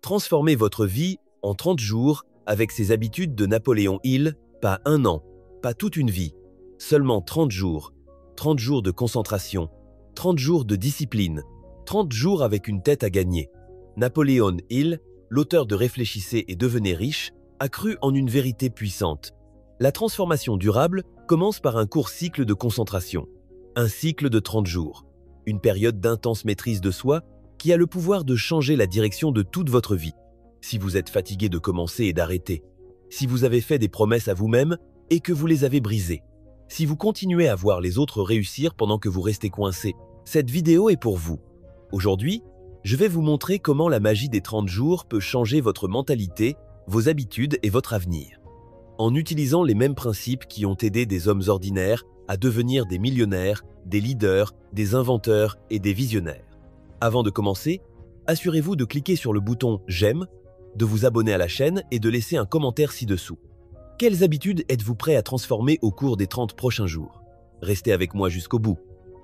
Transformez votre vie en 30 jours avec ces habitudes de Napoléon Hill, pas un an, pas toute une vie, seulement 30 jours. 30 jours de concentration, 30 jours de discipline, 30 jours avec une tête à gagner. Napoléon Hill, l'auteur de Réfléchissez et devenez riche, a cru en une vérité puissante. La transformation durable commence par un court cycle de concentration, un cycle de 30 jours, une période d'intense maîtrise de soi qui a le pouvoir de changer la direction de toute votre vie. Si vous êtes fatigué de commencer et d'arrêter, si vous avez fait des promesses à vous-même et que vous les avez brisées, si vous continuez à voir les autres réussir pendant que vous restez coincé, cette vidéo est pour vous. Aujourd'hui, je vais vous montrer comment la magie des 30 jours peut changer votre mentalité, vos habitudes et votre avenir. En utilisant les mêmes principes qui ont aidé des hommes ordinaires à devenir des millionnaires, des leaders, des inventeurs et des visionnaires. Avant de commencer, assurez-vous de cliquer sur le bouton « J'aime », de vous abonner à la chaîne et de laisser un commentaire ci-dessous. Quelles habitudes êtes-vous prêt à transformer au cours des 30 prochains jours? Restez avec moi jusqu'au bout.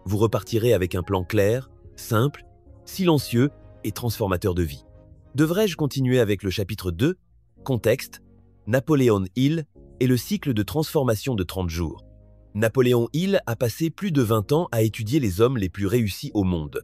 Vous repartirez avec un plan clair, simple, silencieux et transformateur de vie. Devrais-je continuer avec le chapitre 2, Contexte, Napoléon Hill et le cycle de transformation de 30 jours. Napoléon Hill a passé plus de 20 ans à étudier les hommes les plus réussis au monde.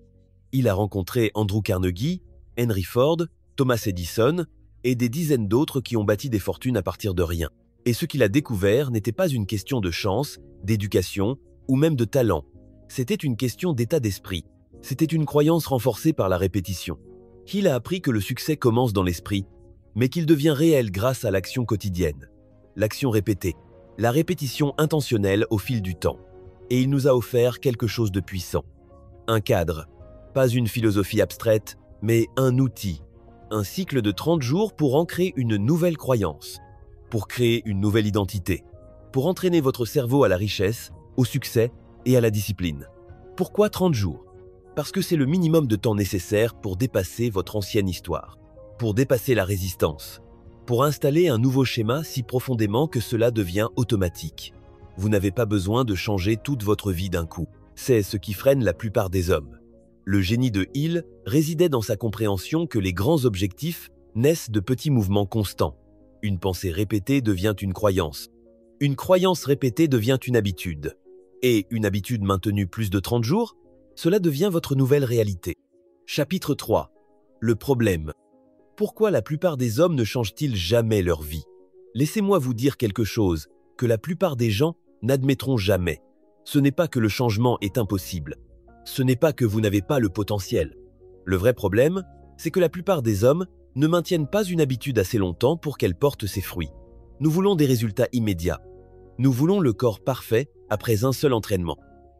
Il a rencontré Andrew Carnegie, Henry Ford, Thomas Edison et des dizaines d'autres qui ont bâti des fortunes à partir de rien. Et ce qu'il a découvert n'était pas une question de chance, d'éducation ou même de talent. C'était une question d'état d'esprit. C'était une croyance renforcée par la répétition. Hill a appris que le succès commence dans l'esprit, mais qu'il devient réel grâce à l'action quotidienne. L'action répétée, la répétition intentionnelle au fil du temps. Et il nous a offert quelque chose de puissant. Un cadre, pas une philosophie abstraite, mais un outil. Un cycle de 30 jours pour ancrer une nouvelle croyance, pour créer une nouvelle identité, pour entraîner votre cerveau à la richesse, au succès et à la discipline. Pourquoi 30 jours? Parce que c'est le minimum de temps nécessaire pour dépasser votre ancienne histoire, pour dépasser la résistance, pour installer un nouveau schéma si profondément que cela devient automatique. Vous n'avez pas besoin de changer toute votre vie d'un coup. C'est ce qui freine la plupart des hommes. Le génie de Hill résidait dans sa compréhension que les grands objectifs naissent de petits mouvements constants. Une pensée répétée devient une croyance. Une croyance répétée devient une habitude. Et une habitude maintenue plus de 30 jours, cela devient votre nouvelle réalité. Chapitre 3. Le problème. Pourquoi la plupart des hommes ne changent-ils jamais leur vie? Laissez-moi vous dire quelque chose que la plupart des gens n'admettront jamais. Ce n'est pas que le changement est impossible. Ce n'est pas que vous n'avez pas le potentiel. Le vrai problème, c'est que la plupart des hommes ne maintiennent pas une habitude assez longtemps pour qu'elle porte ses fruits. Nous voulons des résultats immédiats. Nous voulons le corps parfait après un seul entraînement,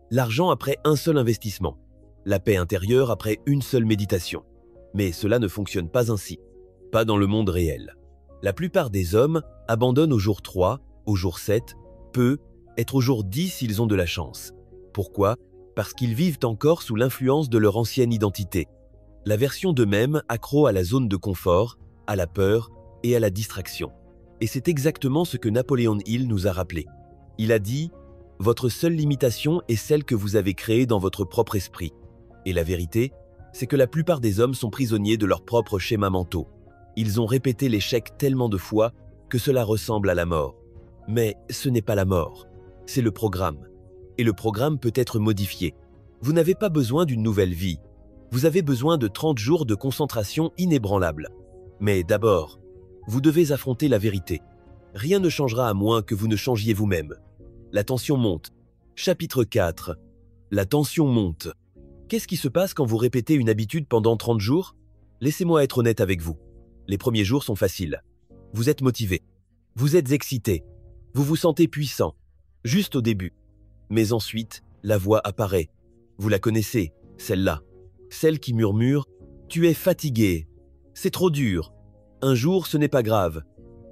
l'argent après un seul investissement, la paix intérieure après une seule méditation. Mais cela ne fonctionne pas ainsi, pas dans le monde réel. La plupart des hommes abandonnent au jour 3, au jour 7, peu, être au jour 10 s'ils ont de la chance. Pourquoi? Parce qu'ils vivent encore sous l'influence de leur ancienne identité. La version d'eux-mêmes accro à la zone de confort, à la peur et à la distraction. Et c'est exactement ce que Napoléon Hill nous a rappelé. Il a dit « Votre seule limitation est celle que vous avez créée dans votre propre esprit. » Et la vérité, c'est que la plupart des hommes sont prisonniers de leurs propres schémas mentaux. Ils ont répété l'échec tellement de fois que cela ressemble à la mort. Mais ce n'est pas la mort, c'est le programme. Et le programme peut être modifié. Vous n'avez pas besoin d'une nouvelle vie. Vous avez besoin de 30 jours de concentration inébranlable. Mais d'abord, vous devez affronter la vérité. Rien ne changera à moins que vous ne changiez vous-même. La tension monte. Chapitre 4. La tension monte. Qu'est-ce qui se passe quand vous répétez une habitude pendant 30 jours? Laissez-moi être honnête avec vous. Les premiers jours sont faciles. Vous êtes motivé. Vous êtes excité. Vous vous sentez puissant. Juste au début. Mais ensuite, la voix apparaît. Vous la connaissez, celle-là. Celle qui murmure « Tu es fatigué. C'est trop dur. Un jour, ce n'est pas grave.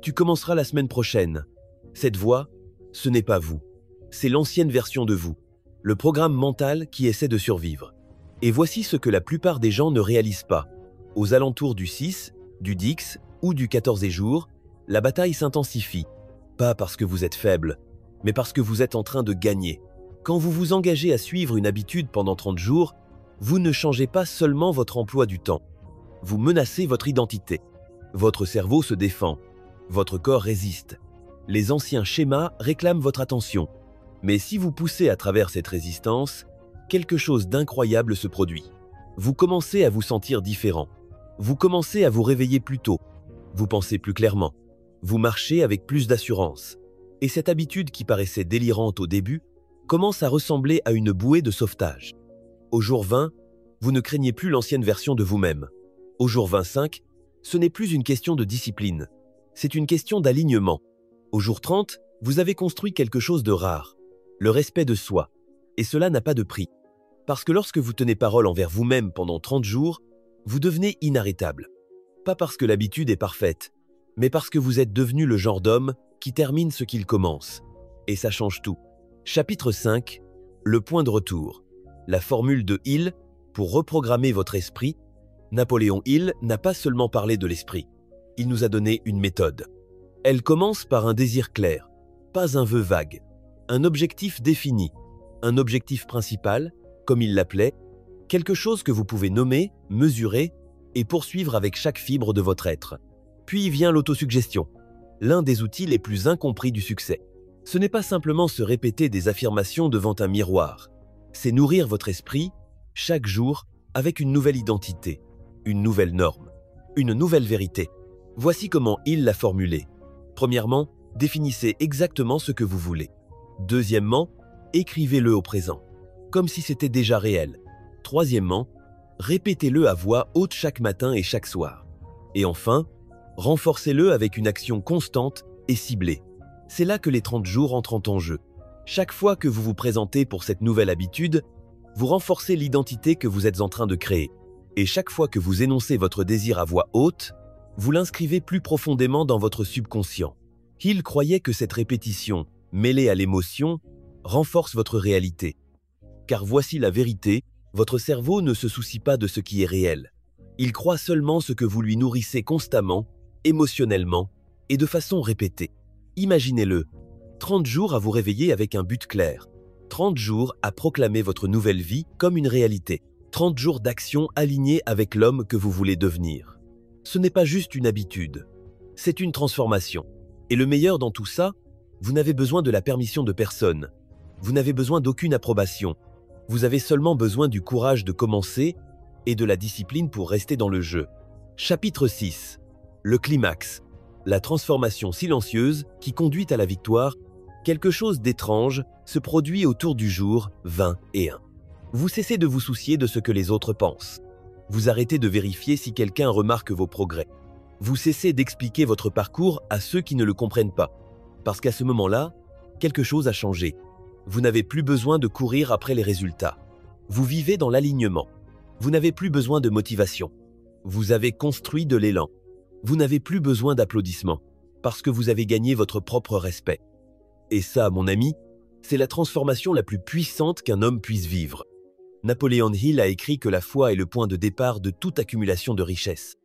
Tu commenceras la semaine prochaine. » Cette voix, ce n'est pas vous. C'est l'ancienne version de vous. Le programme mental qui essaie de survivre. Et voici ce que la plupart des gens ne réalisent pas. Aux alentours du 6, du 10 ou du 14e jour, la bataille s'intensifie. Pas parce que vous êtes faible, mais parce que vous êtes en train de gagner. Quand vous vous engagez à suivre une habitude pendant 30 jours, vous ne changez pas seulement votre emploi du temps. Vous menacez votre identité. Votre cerveau se défend. Votre corps résiste. Les anciens schémas réclament votre attention. Mais si vous poussez à travers cette résistance, quelque chose d'incroyable se produit. Vous commencez à vous sentir différent. Vous commencez à vous réveiller plus tôt. Vous pensez plus clairement. Vous marchez avec plus d'assurance. Et cette habitude qui paraissait délirante au début commence à ressembler à une bouée de sauvetage. Au jour 20, vous ne craignez plus l'ancienne version de vous-même. Au jour 25, ce n'est plus une question de discipline. C'est une question d'alignement. Au jour 30, vous avez construit quelque chose de rare, le respect de soi. Et cela n'a pas de prix. Parce que lorsque vous tenez parole envers vous-même pendant 30 jours, vous devenez inarrêtable. Pas parce que l'habitude est parfaite, mais parce que vous êtes devenu le genre d'homme qui termine ce qu'il commence. Et ça change tout. Chapitre 5. Le point de retour. La formule de Hill pour reprogrammer votre esprit. Napoléon Hill n'a pas seulement parlé de l'esprit. Il nous a donné une méthode. Elle commence par un désir clair, pas un vœu vague, un objectif défini, un objectif principal, comme il l'appelait, quelque chose que vous pouvez nommer, mesurer et poursuivre avec chaque fibre de votre être. Puis vient l'autosuggestion, l'un des outils les plus incompris du succès. Ce n'est pas simplement se répéter des affirmations devant un miroir, c'est nourrir votre esprit, chaque jour, avec une nouvelle identité, une nouvelle norme, une nouvelle vérité. Voici comment il l'a formulé. Premièrement, définissez exactement ce que vous voulez. Deuxièmement, écrivez-le au présent, comme si c'était déjà réel. Troisièmement, répétez-le à voix haute chaque matin et chaque soir. Et enfin, renforcez-le avec une action constante et ciblée. C'est là que les 30 jours entrent en jeu. Chaque fois que vous vous présentez pour cette nouvelle habitude, vous renforcez l'identité que vous êtes en train de créer. Et chaque fois que vous énoncez votre désir à voix haute, vous l'inscrivez plus profondément dans votre subconscient. Hill croyait que cette répétition, mêlée à l'émotion, renforce votre réalité. Car voici la vérité, votre cerveau ne se soucie pas de ce qui est réel. Il croit seulement ce que vous lui nourrissez constamment, émotionnellement et de façon répétée. Imaginez-le, 30 jours à vous réveiller avec un but clair, 30 jours à proclamer votre nouvelle vie comme une réalité, 30 jours d'action alignés avec l'homme que vous voulez devenir. Ce n'est pas juste une habitude, c'est une transformation. Et le meilleur dans tout ça, vous n'avez besoin de la permission de personne, vous n'avez besoin d'aucune approbation, vous avez seulement besoin du courage de commencer et de la discipline pour rester dans le jeu. Chapitre 6. Le climax. La transformation silencieuse qui conduit à la victoire. Quelque chose d'étrange se produit autour du jour 21. Vous cessez de vous soucier de ce que les autres pensent. Vous arrêtez de vérifier si quelqu'un remarque vos progrès. Vous cessez d'expliquer votre parcours à ceux qui ne le comprennent pas. Parce qu'à ce moment-là, quelque chose a changé. Vous n'avez plus besoin de courir après les résultats. Vous vivez dans l'alignement. Vous n'avez plus besoin de motivation. Vous avez construit de l'élan. Vous n'avez plus besoin d'applaudissements, parce que vous avez gagné votre propre respect. Et ça, mon ami, c'est la transformation la plus puissante qu'un homme puisse vivre. Napoléon Hill a écrit que la foi est le point de départ de toute accumulation de richesses.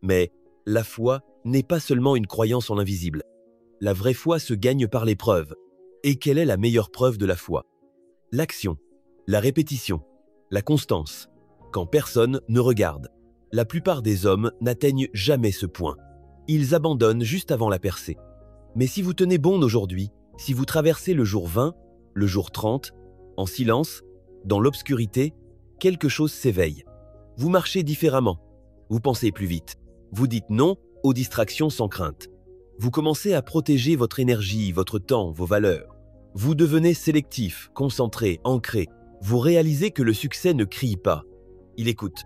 Mais la foi n'est pas seulement une croyance en l'invisible. La vraie foi se gagne par l'épreuve. Et quelle est la meilleure preuve de la foi? L'action, la répétition, la constance, quand personne ne regarde. La plupart des hommes n'atteignent jamais ce point. Ils abandonnent juste avant la percée. Mais si vous tenez bon aujourd'hui, si vous traversez le jour 20, le jour 30, en silence, dans l'obscurité, quelque chose s'éveille. Vous marchez différemment. Vous pensez plus vite. Vous dites non aux distractions sans crainte. Vous commencez à protéger votre énergie, votre temps, vos valeurs. Vous devenez sélectif, concentré, ancré. Vous réalisez que le succès ne crie pas. Il écoute.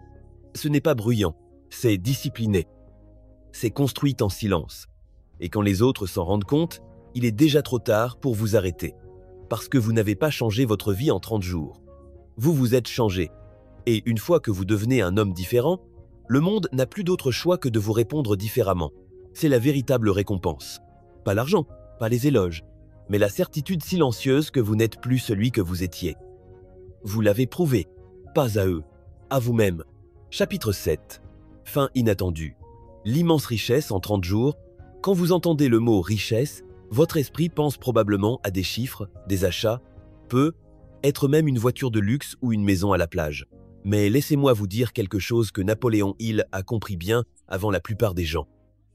Ce n'est pas bruyant, c'est discipliné. C'est construit en silence. Et quand les autres s'en rendent compte, il est déjà trop tard pour vous arrêter. Parce que vous n'avez pas changé votre vie en 30 jours. Vous vous êtes changé. Et une fois que vous devenez un homme différent, le monde n'a plus d'autre choix que de vous répondre différemment. C'est la véritable récompense. Pas l'argent, pas les éloges, mais la certitude silencieuse que vous n'êtes plus celui que vous étiez. Vous l'avez prouvé, pas à eux, à vous-même. Chapitre 7. Fin inattendue. L'immense richesse en 30 jours. Quand vous entendez le mot « richesse », votre esprit pense probablement à des chiffres, des achats, peut être même une voiture de luxe ou une maison à la plage. Mais laissez-moi vous dire quelque chose que Napoléon Hill a compris bien avant la plupart des gens.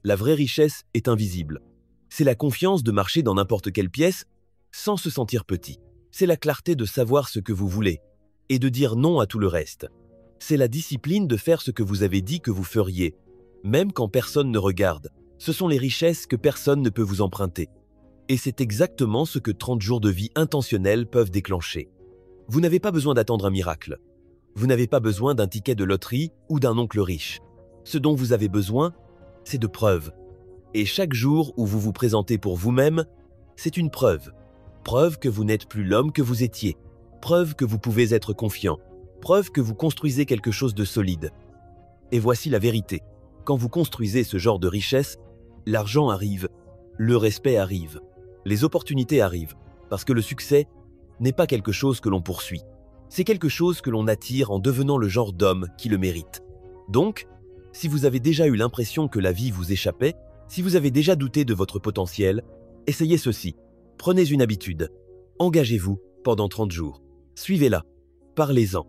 La vraie richesse est invisible. C'est la confiance de marcher dans n'importe quelle pièce sans se sentir petit. C'est la clarté de savoir ce que vous voulez et de dire non à tout le reste. C'est la discipline de faire ce que vous avez dit que vous feriez, même quand personne ne regarde. Ce sont les richesses que personne ne peut vous emprunter. Et c'est exactement ce que 30 jours de vie intentionnelle peuvent déclencher. Vous n'avez pas besoin d'attendre un miracle. Vous n'avez pas besoin d'un ticket de loterie ou d'un oncle riche. Ce dont vous avez besoin, c'est de preuves. Et chaque jour où vous vous présentez pour vous-même, c'est une preuve. Preuve que vous n'êtes plus l'homme que vous étiez. Preuve que vous pouvez être confiant. Preuve que vous construisez quelque chose de solide. Et voici la vérité. Quand vous construisez ce genre de richesse, l'argent arrive, le respect arrive, les opportunités arrivent, parce que le succès n'est pas quelque chose que l'on poursuit. C'est quelque chose que l'on attire en devenant le genre d'homme qui le mérite. Donc, si vous avez déjà eu l'impression que la vie vous échappait, si vous avez déjà douté de votre potentiel, essayez ceci. Prenez une habitude. Engagez-vous pendant 30 jours. Suivez-la. Parlez-en.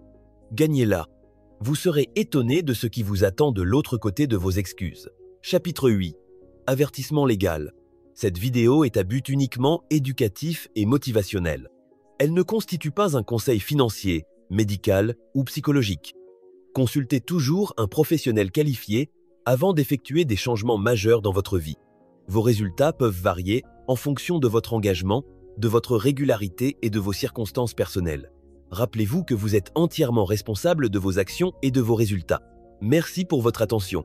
Gagnez-la. Vous serez étonné de ce qui vous attend de l'autre côté de vos excuses. Chapitre 8. Avertissement légal. Cette vidéo est à but uniquement éducatif et motivationnel. Elle ne constitue pas un conseil financier, médical ou psychologique. Consultez toujours un professionnel qualifié avant d'effectuer des changements majeurs dans votre vie. Vos résultats peuvent varier en fonction de votre engagement, de votre régularité et de vos circonstances personnelles. Rappelez-vous que vous êtes entièrement responsable de vos actions et de vos résultats. Merci pour votre attention.